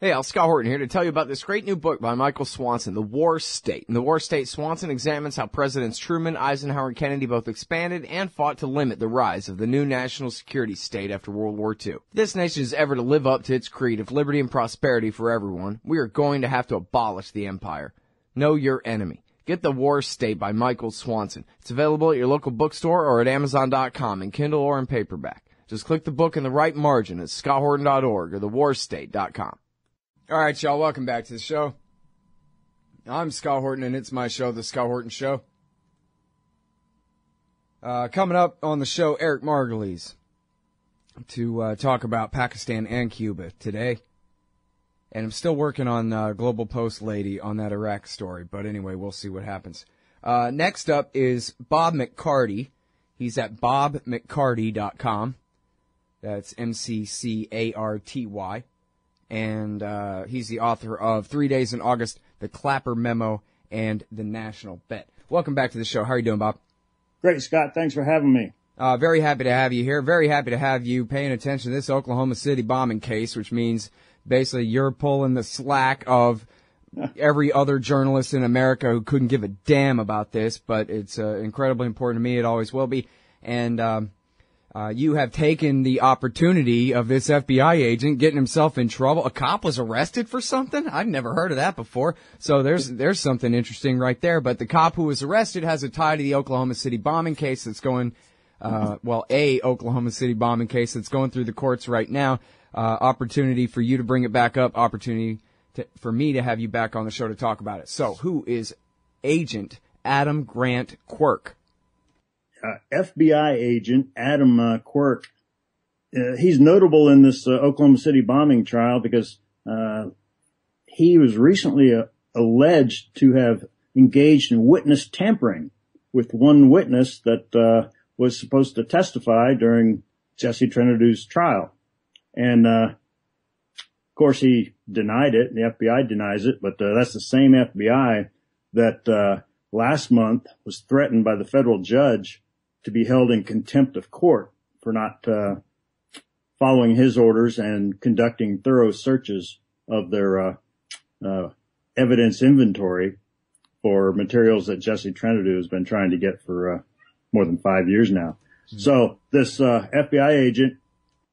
Hey, Scott Horton here to tell you about this great new book by Michael Swanson, The War State. In The War State, Swanson examines how Presidents Truman, Eisenhower, and Kennedy both expanded and fought to limit the rise of the new national security state after World War II. If this nation is ever to live up to its creed of liberty and prosperity for everyone, we are going to have to abolish the empire. Know your enemy. Get The War State by Michael Swanson. It's available at your local bookstore or at Amazon.com in Kindle or in paperback. Just click the book in the right margin at scotthorton.org or thewarstate.com. All right, y'all, welcome back to the show. I'm Scott Horton, and it's my show, The Scott Horton Show. Coming up on the show, Eric Margulies to talk about Pakistan and Cuba today. And I'm still working on Global Post lady on that Iraq story, but anyway, we'll see what happens. Next up is Bob McCarty. He's at bobmccarty.com. That's McCarty. And he's the author of 3 Days in August, The Clapper Memo, and The National Bet. Welcome back to the show. How are you doing, Bob? Great, Scott. Thanks for having me. Very happy to have you here. Very happy to have you paying attention to this Oklahoma City bombing case, which means basically you're pulling the slack of every other journalist in America who couldn't give a damn about this, but it's incredibly important to me. It always will be. And you have taken the opportunity of this FBI agent getting himself in trouble. A cop was arrested for something? I've never heard of that before. So there's something interesting right there. But the cop who was arrested has a tie to the Oklahoma City bombing case that's going, a Oklahoma City bombing case that's going through the courts right now. Opportunity for you to bring it back up. Opportunity for me to have you back on the show to talk about it. So who is Agent Adam Grant Quirk? FBI agent Adam Quirk. He's notable in this Oklahoma City bombing trial because he was recently alleged to have engaged in witness tampering with one witness that was supposed to testify during Jesse Trentadue's trial. And of course, he denied it. The FBI denies it, but that's the same FBI that last month was threatened by the federal judge to be held in contempt of court for not following his orders and conducting thorough searches of their evidence inventory for materials that Jesse Trentadue has been trying to get for more than 5 years now. Mm-hmm. So this FBI agent,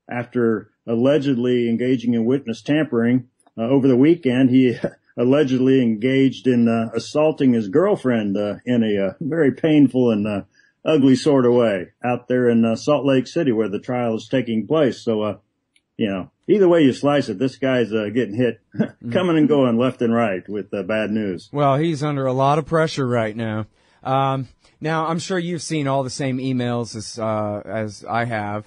after allegedly engaging in witness tampering, over the weekend he allegedly engaged in assaulting his girlfriend in a very painful and ugly sort of way out there in Salt Lake City where the trial is taking place. So, either way you slice it, this guy's getting hit coming and going left and right with bad news. Well, he's under a lot of pressure right now. Now, I'm sure you've seen all the same emails as I have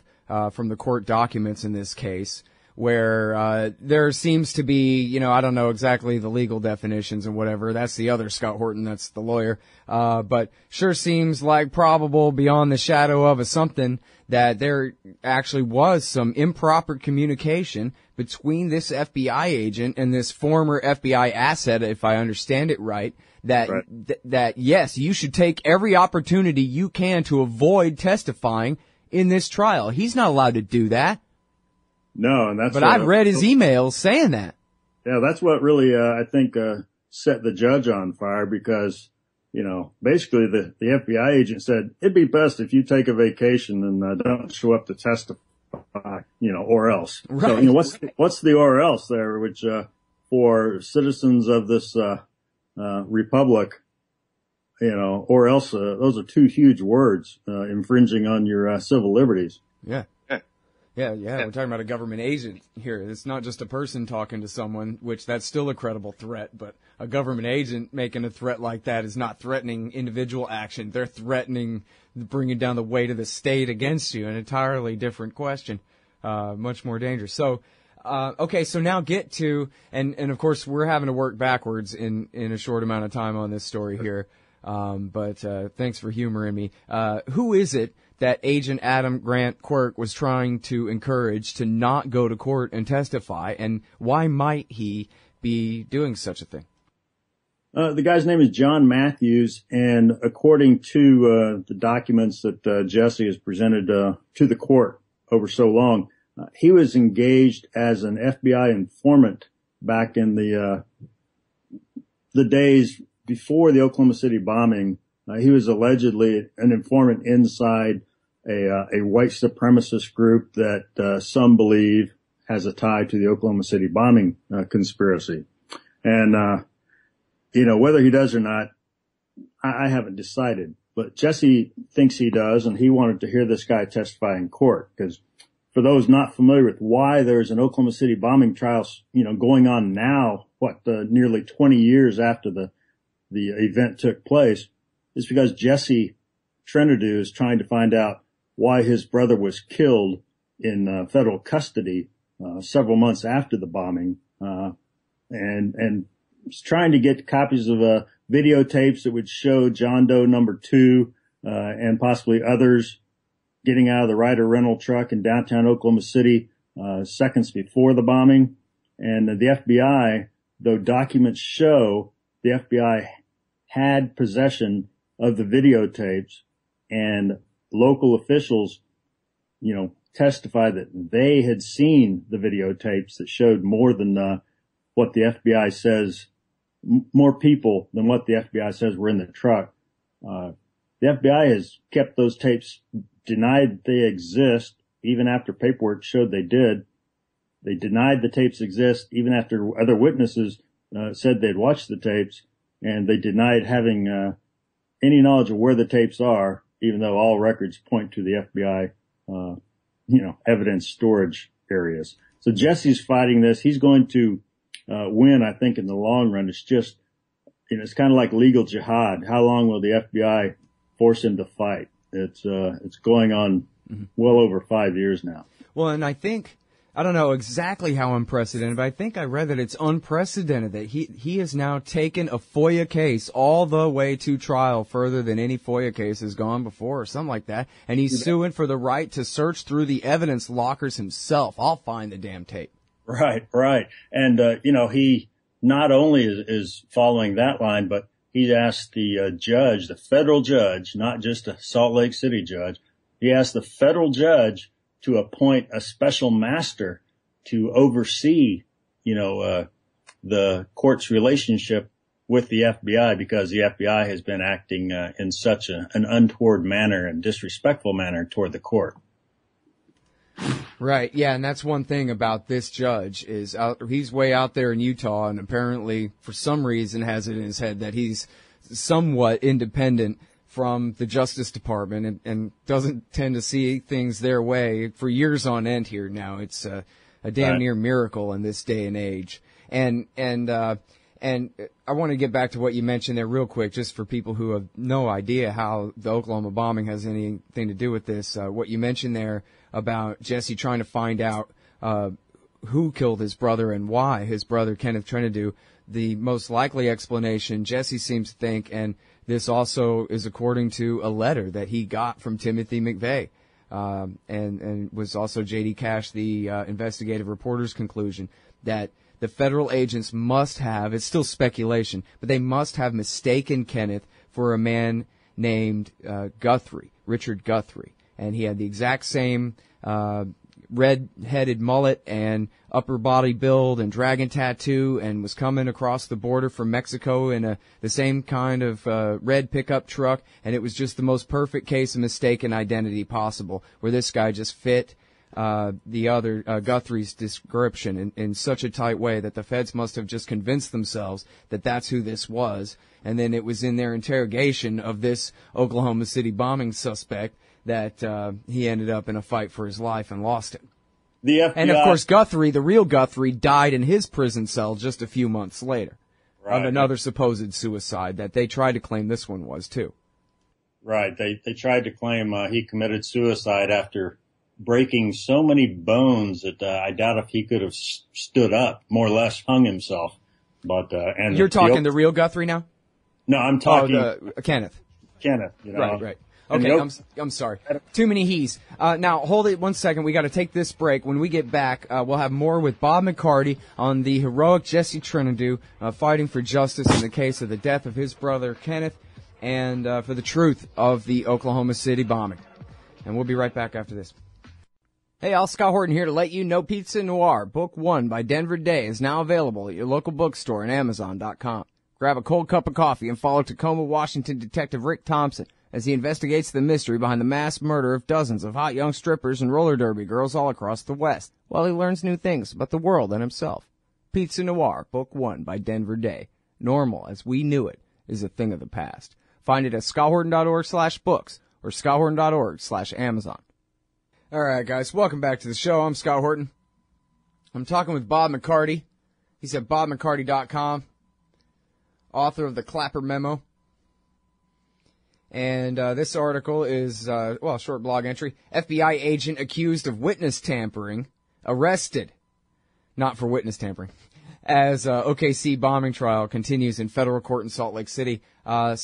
from the court documents in this case, where there seems to be, I don't know exactly the legal definitions and whatever. That's the other Scott Horton, that's the lawyer. But sure seems like probable beyond the shadow of a something that there actually was some improper communication between this FBI agent and this former FBI asset, if I understand it right, that yes, you should take every opportunity you can to avoid testifying in this trial. He's not allowed to do that. No, and that's. But I've read his emails saying that. Yeah, that's what really I think set the judge on fire because basically the FBI agent said it'd be best if you take a vacation and don't show up to testify, or else. Right. So what's the or else there? Which for citizens of this republic, or else those are two huge words infringing on your civil liberties. Yeah. Yeah, we're talking about a government agent here. It's not just a person talking to someone, which that's still a credible threat, but a government agent making a threat like that is not threatening individual action. They're threatening bringing down the weight of the state against you, an entirely different question, much more dangerous. So, okay, so now get to, and of course we're having to work backwards in a short amount of time on this story here, but thanks for humoring me. Who is it that Agent Adam Grant Quirk was trying to encourage to not go to court and testify, and why might he be doing such a thing? The guy's name is John Matthews, and according to the documents that Jesse has presented to the court over so long, he was engaged as an FBI informant back in the days before the Oklahoma City bombing. He was allegedly an informant inside a white supremacist group that some believe has a tie to the Oklahoma City bombing conspiracy. And whether he does or not, I haven't decided. But Jesse thinks he does, and he wanted to hear this guy testify in court. Because for those not familiar with why there's an Oklahoma City bombing trial, going on now, nearly 20 years after the event took place, is because Jesse Trentadue is trying to find out why his brother was killed in federal custody several months after the bombing, and was trying to get copies of videotapes that would show John Doe number 2 and possibly others getting out of the Ryder rental truck in downtown Oklahoma City seconds before the bombing. And the FBI, though documents show the FBI had possession of the videotapes, and local officials, testified that they had seen the videotapes that showed more than what the FBI says, more people than what the FBI says were in the truck. The FBI has kept those tapes, denied they exist, even after paperwork showed they did. They denied the tapes exist even after other witnesses said they'd watched the tapes, and they denied having any knowledge of where the tapes are, even though all records point to the FBI, evidence storage areas. So Jesse's fighting this. He's going to win, I think, in the long run. It's just, it's kind of like legal jihad. How long will the FBI force him to fight? It's going on well over 5 years now. Well, and I don't know exactly how unprecedented, but I think I read that it's unprecedented that he has now taken a FOIA case all the way to trial, further than any FOIA case has gone before or something like that. And he's suing for the right to search through the evidence lockers himself. I'll find the damn tape. Right. And, he not only is following that line, but he asked the judge, the federal judge, not just a Salt Lake City judge, he asked the federal judge to appoint a special master to oversee, the court's relationship with the FBI, because the FBI has been acting in such an untoward manner and disrespectful manner toward the court. Right, yeah, and that's one thing about this judge is he's way out there in Utah, and apparently for some reason has it in his head that he's somewhat independent from the Justice Department and doesn't tend to see things their way for years on end here now. It's a damn near miracle in this day and age. And I want to get back to what you mentioned there real quick, just for people who have no idea how the Oklahoma bombing has anything to do with this. What you mentioned there about Jesse trying to find out who killed his brother and why his brother, Kenneth Trentadue. The most likely explanation, Jesse seems to think, and this also is according to a letter that he got from Timothy McVeigh, and was also J.D. Cash, the investigative reporter's conclusion, that the federal agents must have, it's still speculation, but they must have mistaken Kenneth for a man named Guthrie, Richard Guthrie. And he had the exact same red-headed mullet and upper body build and dragon tattoo, and was coming across the border from Mexico in the same kind of red pickup truck, and it was just the most perfect case of mistaken identity possible, where this guy just fit the other Guthrie's description in such a tight way that the feds must have just convinced themselves that that's who this was. And then it was in their interrogation of this Oklahoma City bombing suspect that he ended up in a fight for his life and lost it. The FBI, and of course, Guthrie, the real Guthrie, died in his prison cell just a few months later of another supposed suicide that they tried to claim this one was too. Right. They tried to claim he committed suicide after breaking so many bones that I doubt if he could have stood up, more or less hung himself. But and you're talking the real Guthrie now? No, I'm talking Kenneth. Kenneth. Right. Okay, I'm sorry. Too many he's. Now, hold it 1 second. We got to take this break. When we get back, we'll have more with Bob McCarty on the heroic Jesse Trentadue fighting for justice in the case of the death of his brother, Kenneth, and for the truth of the Oklahoma City bombing. And we'll be right back after this. Hey, Al, Scott Horton here to let you know Pizza Noir, Book 1 by Denver Day is now available at your local bookstore and Amazon.com. Grab a cold cup of coffee and follow Tacoma, Washington Detective Rick Thompson as he investigates the mystery behind the mass murder of dozens of hot young strippers and roller derby girls all across the West, while he learns new things about the world and himself. Pizza Noir, Book 1 by Denver Day. Normal, as we knew it, is a thing of the past. Find it at scotthorton.org/books or scotthorton.org/Amazon. All right, guys, welcome back to the show. I'm Scott Horton. I'm talking with Bob McCarty. He's at bobmccarty.com, author of the Clapper Memo. And this article is, a short blog entry. FBI agent accused of witness tampering, arrested, not for witness tampering, as OKC bombing trial continues in federal court in Salt Lake City. Try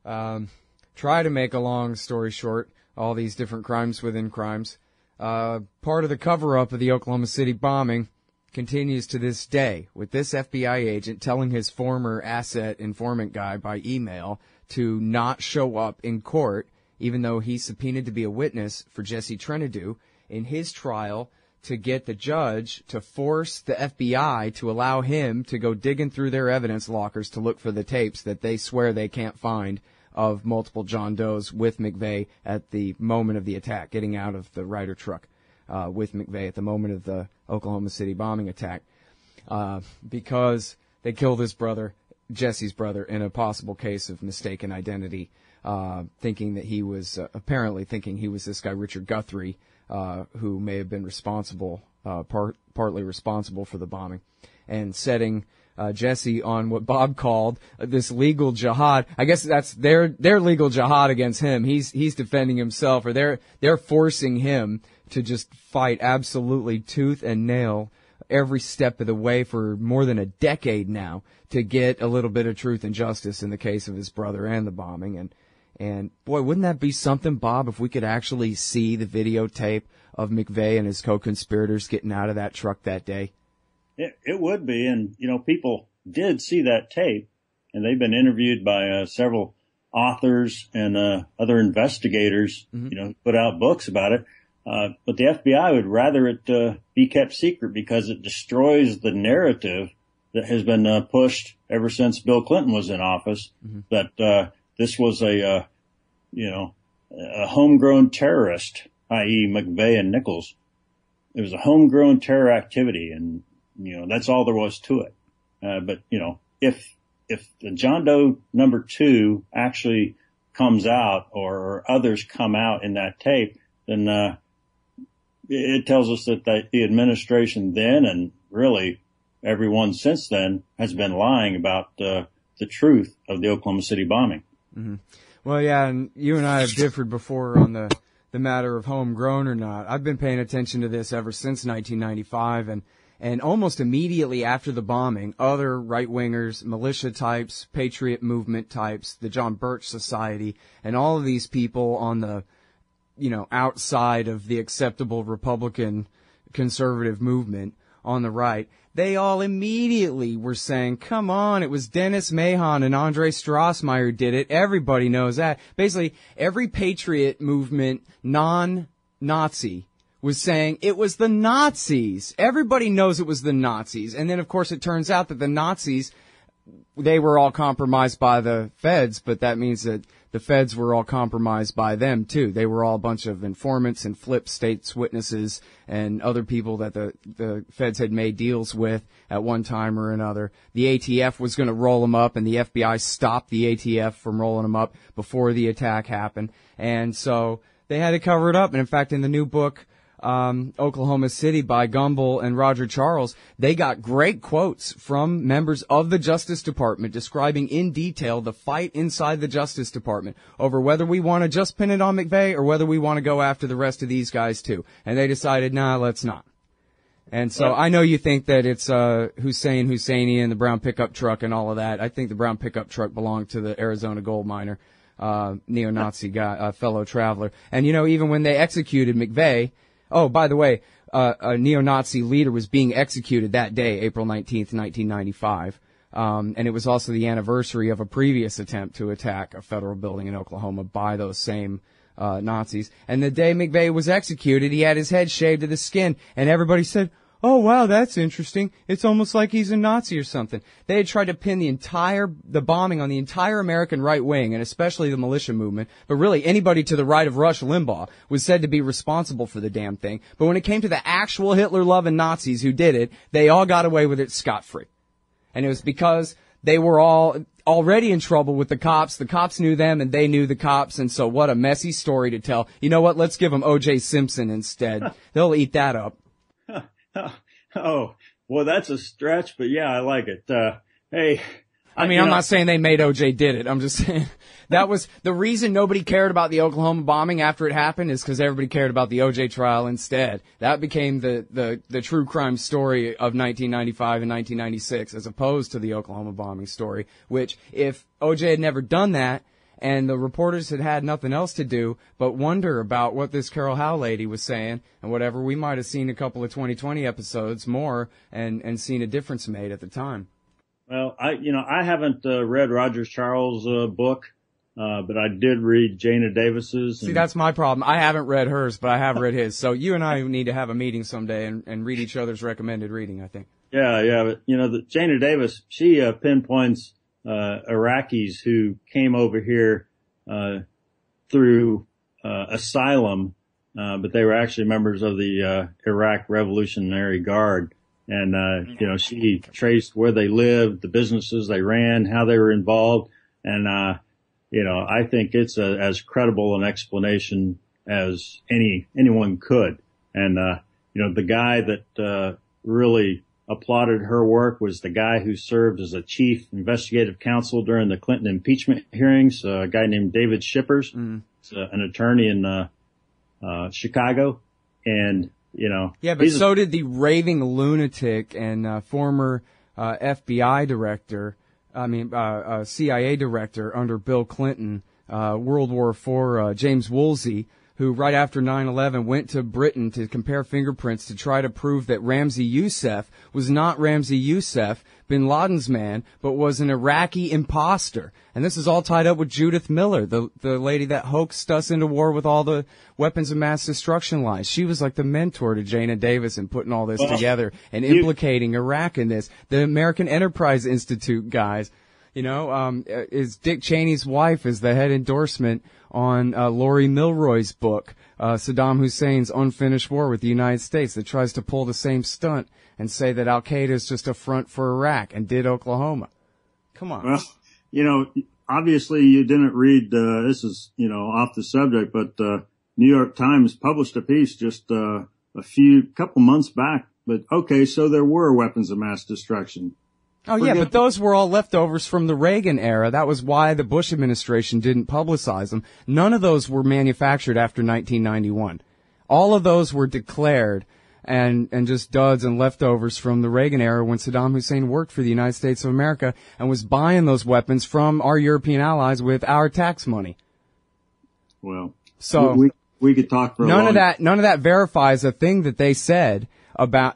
to make a long story short, all these different crimes within crimes. Part of the cover-up of the Oklahoma City bombing continues to this day, with this FBI agent telling his former asset informant guy by email to not show up in court, even though he's subpoenaed to be a witness for Jesse Trentadue in his trial, to get the judge to force the FBI to allow him to go digging through their evidence lockers to look for the tapes that they swear they can't find of multiple John Does with McVeigh at the moment of the attack, getting out of the Ryder truck with McVeigh at the moment of the Oklahoma City bombing attack, because they killed his brother, Jesse's brother, in a possible case of mistaken identity, thinking that he was, apparently thinking he was this guy Richard Guthrie, who may have been responsible, partly responsible for the bombing, and setting Jesse on what Bob called this legal jihad. I guess that's their legal jihad against him. He's defending himself, or they're forcing him to just fight absolutely tooth and nail every step of the way for more than a decade now to get a little bit of truth and justice in the case of his brother and the bombing. And boy, wouldn't that be something, Bob, if we could actually see the videotape of McVeigh and his co-conspirators getting out of that truck that day? It would be, and people did see that tape, and they've been interviewed by several authors and other investigators, put out books about it. But the FBI would rather it be kept secret because it destroys the narrative that has been pushed ever since Bill Clinton was in office, that this was a homegrown terrorist, i.e. McVeigh and Nichols. It was a homegrown terror activity, and that's all there was to it. But if the John Doe number 2 actually comes out, or others come out in that tape, then it tells us that the administration then, and really everyone since then, has been lying about the truth of the Oklahoma City bombing. Mm-hmm. Well, yeah, and you and I have differed before on the matter of homegrown or not. I've been paying attention to this ever since 1995, and almost immediately after the bombing, other right-wingers, militia types, patriot movement types, the John Birch Society, and all of these people on the, outside of the acceptable Republican conservative movement on the right, they all immediately were saying, come on, it was Dennis Mahon and Andre Strassmeyer did it. Everybody knows that. Basically, every patriot movement, non-Nazi, was saying it was the Nazis. Everybody knows it was the Nazis. And then, of course, it turns out that the Nazis, they were all compromised by the feds, but that means that the feds were all compromised by them, too. They were all a bunch of informants and flip states witnesses and other people that the feds had made deals with at one time or another. The ATF was going to roll them up, and the FBI stopped the ATF from rolling them up before the attack happened. And so they had to cover it up. And, in fact, in the new book, Oklahoma City by Gumbel and Roger Charles, they got great quotes from members of the Justice Department describing in detail the fight inside the Justice Department over whether we want to just pin it on McVeigh or whether we want to go after the rest of these guys too. And they decided, nah, let's not. And so I know you think that it's Husseini and the brown pickup truck and all of that. I think the brown pickup truck belonged to the Arizona gold miner, neo-Nazi guy, fellow traveler. And even when they executed McVeigh, oh, by the way, a neo-Nazi leader was being executed that day, April 19th, 1995. And it was also the anniversary of a previous attempt to attack a federal building in Oklahoma by those same Nazis. And the day McVeigh was executed, he had his head shaved to the skin, and everybody said, "Oh wow, that's interesting. It's almost like he's a Nazi or something." They had tried to pin the bombing on the entire American right wing, and especially the militia movement, but really anybody to the right of Rush Limbaugh was said to be responsible for the damn thing. But when it came to the actual Hitler-loving Nazis who did it, they all got away with it scot-free. And it was because they were all already in trouble with the cops. The cops knew them, and they knew the cops, and so what a messy story to tell. You know what? Let's give them O.J. Simpson instead. They'll eat that up. Oh, well, that's a stretch, but yeah, I like it. Hey. I'm not saying they made OJ did it. I'm just saying that was the reason nobody cared about the Oklahoma bombing after it happened is because everybody cared about the OJ trial instead. That became the true crime story of 1995 and 1996 as opposed to the Oklahoma bombing story, which if OJ had never done that, and the reporters had nothing else to do but wonder about what this Carol Howe lady was saying and whatever, we might have seen a couple of 2020 episodes more and seen a difference made at the time. Well, I haven't read Roger Charles' book, but I did read Jana Davis's. See, that's my problem. I haven't read hers, but I have read his. So you and I need to have a meeting someday and read each other's recommended reading, I think. Yeah, but Jana Davis, she pinpoints Iraqis who came over here through asylum, but they were actually members of the Iraq Revolutionary Guard. And she traced where they lived, the businesses they ran, how they were involved, and I think it's as credible an explanation as anyone could. And the guy that really applauded her work was the guy who served as a chief investigative counsel during the Clinton impeachment hearings, a guy named David Shippers. He's an attorney in Chicago. And, Yeah, but so did the raving lunatic and former FBI director, CIA director under Bill Clinton, World War IV, James Woolsey, who right after 9/11 went to Britain to compare fingerprints to try to prove that Ramzi Youssef was not Ramzi Youssef, bin Laden's man, but was an Iraqi imposter. And this is all tied up with Judith Miller, the lady that hoaxed us into war with all the weapons of mass destruction lies. She was like the mentor to Jana Davis in putting all this together and implicating Iraq in this. The American Enterprise Institute guys, is Dick Cheney's wife is the head endorsement on Laurie Milroy's book, Saddam Hussein's Unfinished War with the United States, that tries to pull the same stunt and say that Al-Qaeda is just a front for Iraq and did Oklahoma. Come on. Well, obviously you didn't read, this is, off the subject, but New York Times published a piece just a couple months back. But okay, so there were weapons of mass destruction. Oh, yeah, but those were all leftovers from the Reagan era. That was why the Bush administration didn't publicize them. None of those were manufactured after 1991. All of those were declared and just duds and leftovers from the Reagan era when Saddam Hussein worked for the United States of America and was buying those weapons from our European allies with our tax money. Well, so we could talk for none of that verifies a thing that they said about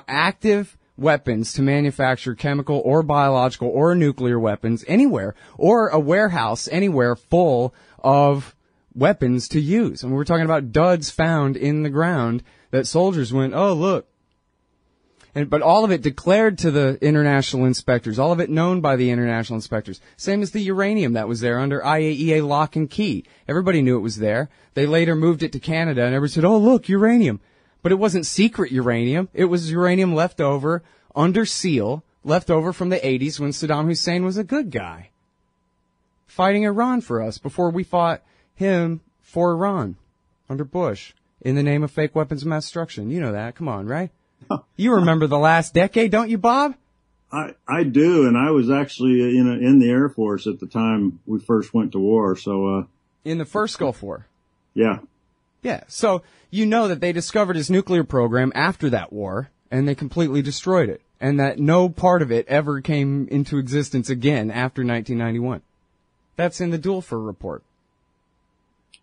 active weapons to manufacture chemical or biological or nuclear weapons anywhere, or a warehouse anywhere full of weapons to use. And we're talking about duds found in the ground that soldiers went, oh, look. But all of it declared to the international inspectors, all of it known by the international inspectors. Same as the uranium that was there under IAEA lock and key. Everybody knew it was there. They later moved it to Canada and everybody said, oh, look, uranium. But it wasn't secret uranium. It was uranium left over under seal, left over from the 80s when Saddam Hussein was a good guy, fighting Iran for us before we fought him for Iran under Bush in the name of fake weapons of mass destruction. You know that. Come on, right? You remember the last decade, don't you, Bob? I do, and I was actually in the Air Force at the time we first went to war. So in the first Gulf War. Yeah. Yeah. So you know that they discovered his nuclear program after that war, and they completely destroyed it, and that no part of it ever came into existence again after 1991. That's in the Dulfer report.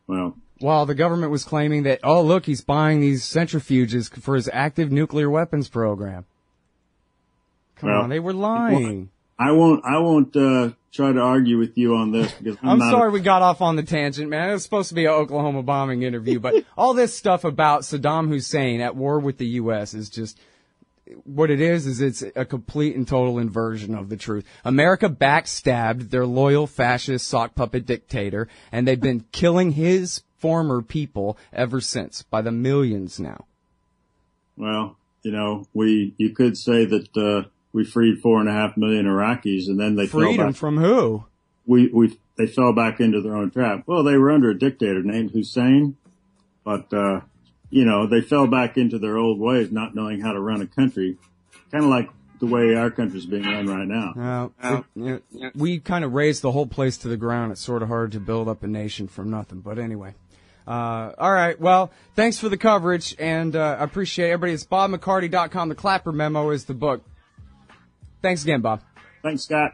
Well, while the government was claiming that, oh, look, he's buying these centrifuges for his active nuclear weapons program. Come on, they were lying. I won't try to argue with you on this because I'm sorry we got off on the tangent, man. It was supposed to be an Oklahoma bombing interview, but all this stuff about Saddam Hussein at war with the U.S. is just what it is it's a complete and total inversion of the truth. America backstabbed their loyal fascist sock puppet dictator, and they've been killing his former people ever since by the millions now. Well, you could say that we freed 4.5 million Iraqis, and then they freed them from who? They fell back into their own trap. Well, they were under a dictator named Hussein, but they fell back into their old ways, not knowing how to run a country, kind of like the way our country's being run right now. We kind of raised the whole place to the ground. It's sort of hard to build up a nation from nothing, but anyway. All right. Well, thanks for the coverage, and I appreciate everybody. It's BobMcCarty.com. The Clapper Memo is the book. Thanks again, Bob. Thanks, Scott.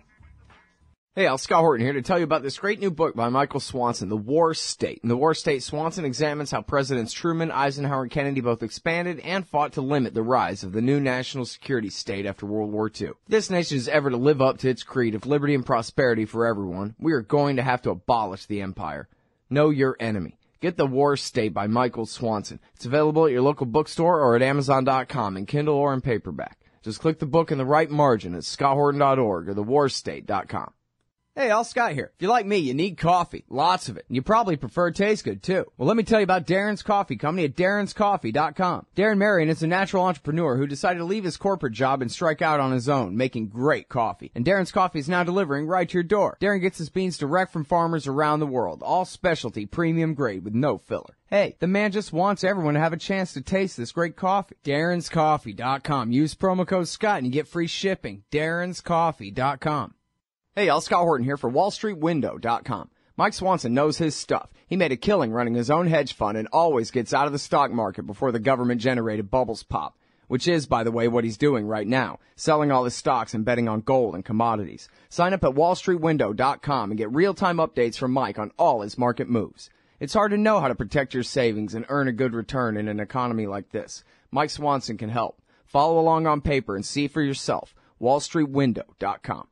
Hey, Scott Horton here to tell you about this great new book by Michael Swanson, The War State. In The War State, Swanson examines how Presidents Truman, Eisenhower, and Kennedy both expanded and fought to limit the rise of the new national security state after World War II. If this nation is ever to live up to its creed of liberty and prosperity for everyone, we are going to have to abolish the empire. Know your enemy. Get The War State by Michael Swanson. It's available at your local bookstore or at Amazon.com in Kindle or in paperback. Just click the book in the right margin at scotthorton.org or thewarstate.com. Hey, Scott here. If you're like me, you need coffee. Lots of it. And you probably prefer it tastes good, too. Well, let me tell you about Darren's Coffee Company at darrenscoffee.com. Darren Marion is a natural entrepreneur who decided to leave his corporate job and strike out on his own, making great coffee. And Darren's Coffee is now delivering right to your door. Darren gets his beans direct from farmers around the world. All specialty, premium grade with no filler. Hey, the man just wants everyone to have a chance to taste this great coffee. darrenscoffee.com. Use promo code Scott and you get free shipping. darrenscoffee.com. Hey, Scott Horton here for WallStreetWindow.com. Mike Swanson knows his stuff. He made a killing running his own hedge fund and always gets out of the stock market before the government-generated bubbles pop, which is, by the way, what he's doing right now, selling all his stocks and betting on gold and commodities. Sign up at WallStreetWindow.com and get real-time updates from Mike on all his market moves. It's hard to know how to protect your savings and earn a good return in an economy like this. Mike Swanson can help. Follow along on paper and see for yourself. WallStreetWindow.com.